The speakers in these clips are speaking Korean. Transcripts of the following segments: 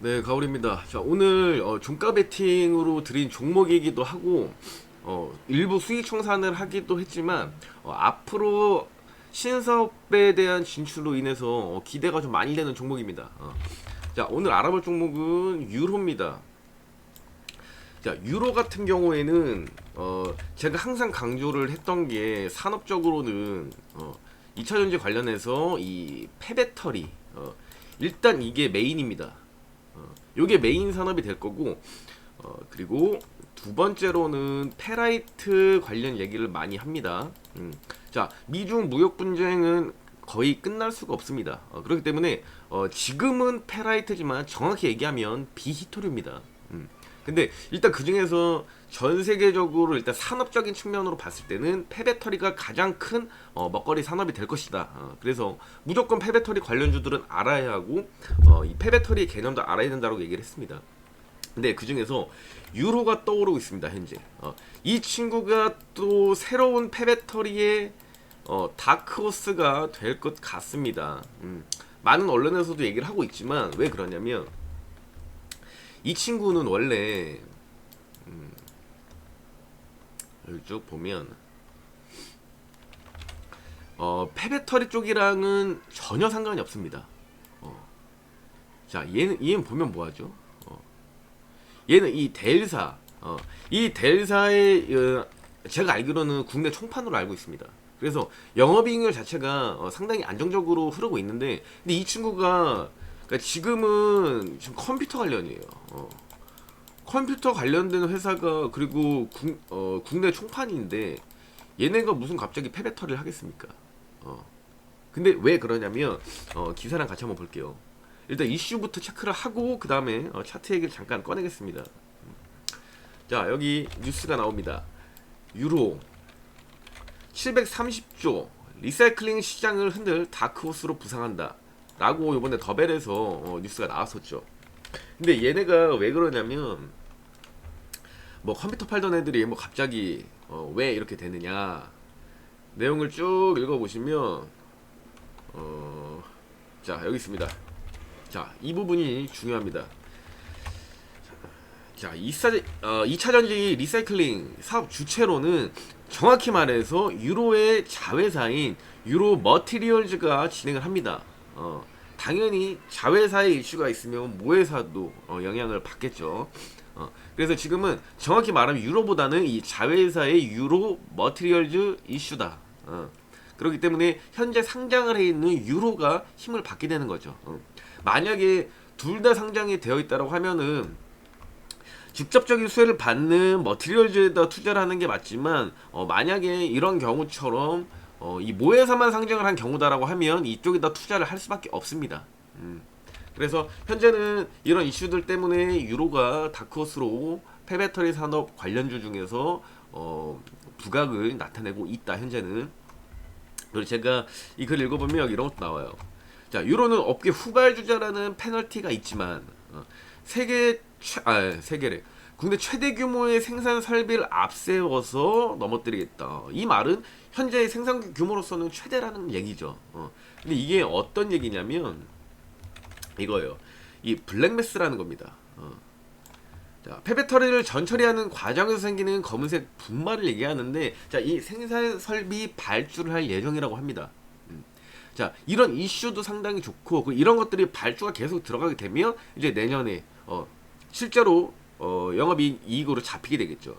네, 가오리입니다. 자, 오늘 종가 베팅으로 드린 종목이기도 하고 일부 수익 청산을 하기도 했지만 앞으로 신사업에 대한 진출로 인해서 기대가 좀 많이 되는 종목입니다. 자, 오늘 알아볼 종목은 유로입니다. 자, 유로 같은 경우에는 제가 항상 강조를 했던 게 산업적으로는 2차전지 관련해서 이 폐배터리 일단 이게 메인입니다. 요게 메인 산업이 될 거고 그리고 두 번째로는 페라이트 관련 얘기를 많이 합니다. 자, 미중 무역 분쟁은 거의 끝날 수가 없습니다. 그렇기 때문에 지금은 페라이트지만 정확히 얘기하면 비히토류입니다. 근데 일단 그 중에서 전 세계적으로 일단 산업적인 측면으로 봤을 때는 폐배터리가 가장 큰 먹거리 산업이 될 것이다. 그래서 무조건 폐배터리 관련주들은 알아야 하고 이 폐배터리 개념도 알아야 된다고 얘기를 했습니다. 근데 그 중에서 유로가 떠오르고 있습니다. 현재 이 친구가 또 새로운 폐배터리의 다크호스가 될 것 같습니다. 많은 언론에서도 얘기를 하고 있지만 왜 그러냐면 이 친구는 원래 여기 쭉 보면 폐배터리 쪽이랑은 전혀 상관이 없습니다. 자, 얘는 보면 뭐하죠? 얘는 이 델사 이 델사의 제가 알기로는 국내 총판으로 알고 있습니다. 그래서 영업이익률 자체가 상당히 안정적으로 흐르고 있는데 근데 이 친구가 그러니까 지금은 지금 컴퓨터 관련이에요. 컴퓨터 관련된 회사가 그리고 국내 총판인데 얘네가 무슨 갑자기 폐배터리를 하겠습니까? 근데 왜 그러냐면 기사랑 같이 한번 볼게요. 일단 이슈부터 체크를 하고 그 다음에 차트 얘기를 잠깐 꺼내겠습니다. 자, 여기 뉴스가 나옵니다. 유로 730조 리사이클링 시장을 흔들 다크호스로 부상한다 라고 이번에 더벨에서 뉴스가 나왔었죠. 근데 얘네가 왜 그러냐면 뭐 컴퓨터 팔던 애들이 뭐 갑자기 왜 이렇게 되느냐 내용을 쭉 읽어보시면 자, 여기 있습니다. 자, 이 부분이 중요합니다. 자, 2차전지 리사이클링 사업 주체로는 정확히 말해서 유로의 자회사인 유로 머티리얼즈가 진행을 합니다. 당연히 자회사의 이슈가 있으면 모회사도 영향을 받겠죠. 그래서 지금은 정확히 말하면 유로보다는 이 자회사의 유로 머티리얼즈 이슈다. 그렇기 때문에 현재 상장을 해 있는 유로가 힘을 받게 되는 거죠. 만약에 둘 다 상장이 되어 있다고 하면은 직접적인 수혜를 받는 머티리얼즈에다 투자를 하는 게 맞지만 만약에 이런 경우처럼 이 모회사만 상장을 한 경우다라고 하면 이쪽에다 투자를 할 수밖에 없습니다. 그래서 현재는 이런 이슈들 때문에 유로가 다크호스로 폐배터리 산업 관련주 중에서 부각을 나타내고 있다. 현재는. 그리고 제가 이 글 읽어보면 여기 이런 것도 나와요. 자, 유로는 업계 후발주자라는 페널티가 있지만 세계래. 국내 최대 규모의 생산 설비를 앞세워서 넘어뜨리겠다. 이 말은 현재의 생산 규모로서는 최대라는 얘기죠. 근데 이게 어떤 얘기냐면 이거예요. 이 블랙매스라는 겁니다. 자, 폐배터리를 전처리하는 과정에서 생기는 검은색 분말을 얘기하는데 자, 이 생산 설비 발주를 할 예정이라고 합니다. 자, 이런 이슈도 상당히 좋고 이런 것들이 발주가 계속 들어가게 되면 이제 내년에 실제로 영업이익으로 잡히게 되겠죠.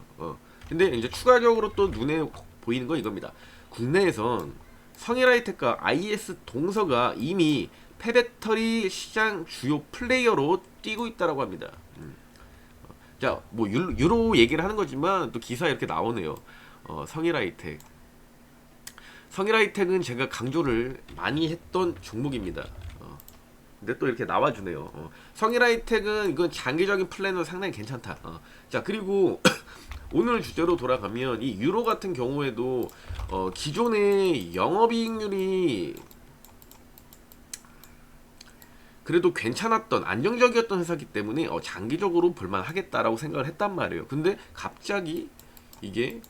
근데 이제 추가적으로 또 눈에 보이는 건 이겁니다. 국내에선 성일하이텍과 IS 동서가 이미 폐배터리 시장 주요 플레이어로 뛰고 있다라고 합니다. 자, 뭐 유로 얘기를 하는 거지만 또 기사에 이렇게 나오네요. 성일하이텍. 성일하이텍은 제가 강조를 많이 했던 종목입니다. 근데 또 이렇게 나와주네요. 성일하이텍은 이건 장기적인 플랜으로 상당히 괜찮다. 자, 그리고 오늘 주제로 돌아가면 이 유로 같은 경우에도 기존의 영업이익률이 그래도 괜찮았던 안정적이었던 회사기 때문에 장기적으로 볼만하겠다라고 생각을 했단 말이에요. 근데 갑자기 이게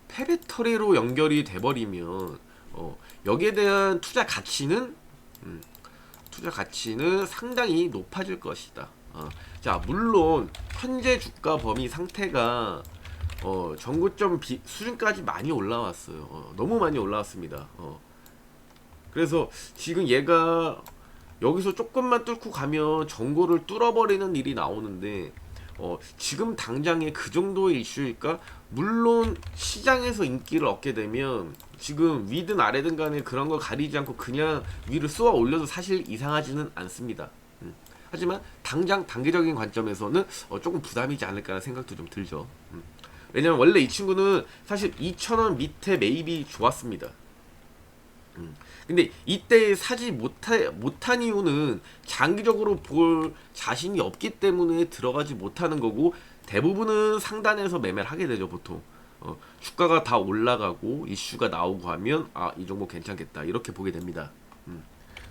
폐배터리로 연결이 돼버리면 여기에 대한 투자 가치는 상당히 높아질 것이다. 자, 물론 현재 주가 범위 상태가 전고점 수준까지 많이 올라왔어요. 너무 많이 올라왔습니다. 그래서 지금 얘가 여기서 조금만 뚫고 가면 전고를 뚫어버리는 일이 나오는데 지금 당장에 그 정도의 이슈일까? 물론 시장에서 인기를 얻게 되면 지금 위든 아래든 간에 그런 거 가리지 않고 그냥 위를 쏘아 올려도 사실 이상하지는 않습니다. 하지만 당장 단기적인 관점에서는 조금 부담이지 않을까라는 생각도 좀 들죠. 왜냐면 원래 이 친구는 사실 2,000원 밑에 매입이 좋았습니다. 근데 이때 사지 못한 이유는 장기적으로 볼 자신이 없기 때문에 들어가지 못하는 거고, 대부분은 상단에서 매매를 하게 되죠 보통. 주가가 다 올라가고 이슈가 나오고 하면 이 종목 괜찮겠다 이렇게 보게 됩니다.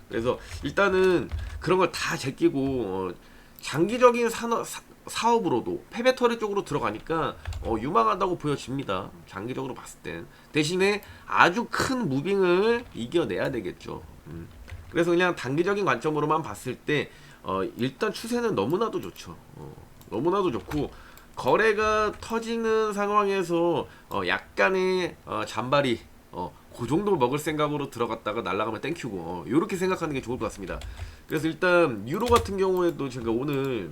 그래서 일단은 그런 걸 다 제끼고 장기적인 사업으로도 패배터리 쪽으로 들어가니까 유망하다고 보여집니다. 장기적으로 봤을 땐. 대신에 아주 큰 무빙을 이겨내야 되겠죠. 그래서 그냥 단기적인 관점으로만 봤을 때 일단 추세는 너무나도 좋죠. 너무나도 좋고, 거래가 터지는 상황에서 약간의 잔발이 그 정도 먹을 생각으로 들어갔다가 날아가면 땡큐고 이렇게 생각하는 게 좋을 것 같습니다. 그래서 일단 유로 같은 경우에도 제가 오늘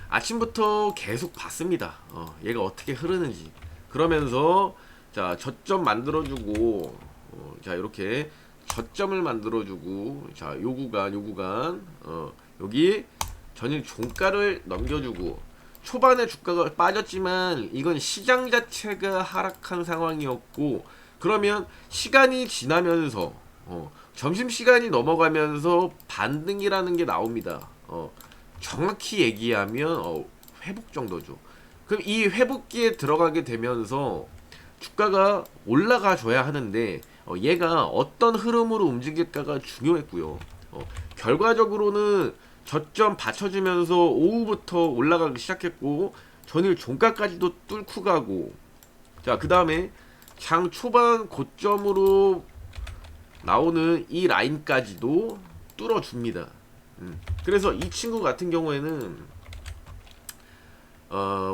아침부터 계속 봤습니다. 얘가 어떻게 흐르는지. 그러면서 자, 저점 만들어주고 자, 이렇게 저점을 만들어주고, 자, 요 구간 여기 전일 종가를 넘겨주고, 초반에 주가가 빠졌지만 이건 시장 자체가 하락한 상황이었고, 그러면 시간이 지나면서 점심시간이 넘어가면서 반등이라는 게 나옵니다. 정확히 얘기하면 회복 정도죠. 그럼 이 회복기에 들어가게 되면서 주가가 올라가 줘야 하는데 얘가 어떤 흐름으로 움직일까가 중요했고요. 결과적으로는 저점 받쳐주면서 오후부터 올라가기 시작했고, 전일 종가까지도 뚫고 가고, 자, 그 다음에 장 초반 고점으로 나오는 이 라인까지도 뚫어줍니다. 그래서 이 친구 같은 경우에는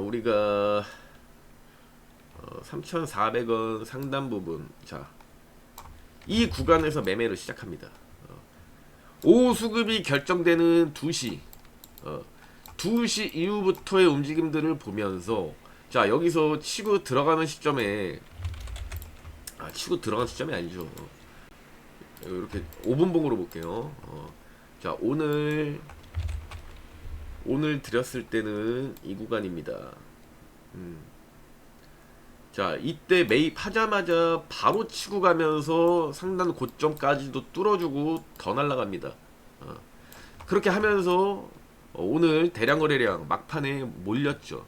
우리가 3,400원 상단 부분, 자, 이 구간에서 매매를 시작합니다. 오후 수급이 결정되는 2시 2시 이후부터의 움직임들을 보면서, 자, 여기서 치고 들어가는 시점에 치고 들어가는 시점이 아니죠. 이렇게 5분봉으로 볼게요. 자, 오늘 드렸을 때는 이 구간입니다. 자, 이때 매입하자마자 바로 치고 가면서 상단 고점까지도 뚫어주고 더 날아갑니다. 그렇게 하면서 오늘 대량 거래량 막판에 몰렸죠.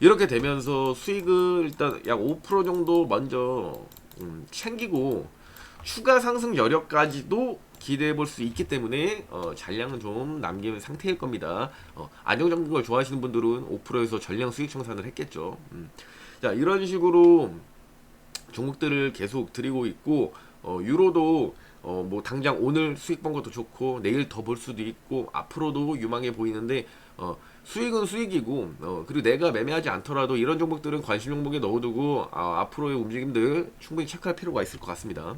이렇게 되면서 수익을 일단 약 5% 정도 먼저 챙기고, 추가 상승 여력까지도 기대해 볼 수 있기 때문에 잔량은 좀 남긴 상태일 겁니다. 안정적인 걸 좋아하시는 분들은 5%에서 전량 수익 청산을 했겠죠. 자, 이런 식으로 종목들을 계속 드리고 있고, 유로도 뭐 당장 오늘 수익 본 것도 좋고 내일 더 볼 수도 있고 앞으로도 유망해 보이는데, 수익은 수익이고, 그리고 내가 매매하지 않더라도 이런 종목들은 관심 종목에 넣어두고 앞으로의 움직임들 충분히 체크할 필요가 있을 것 같습니다.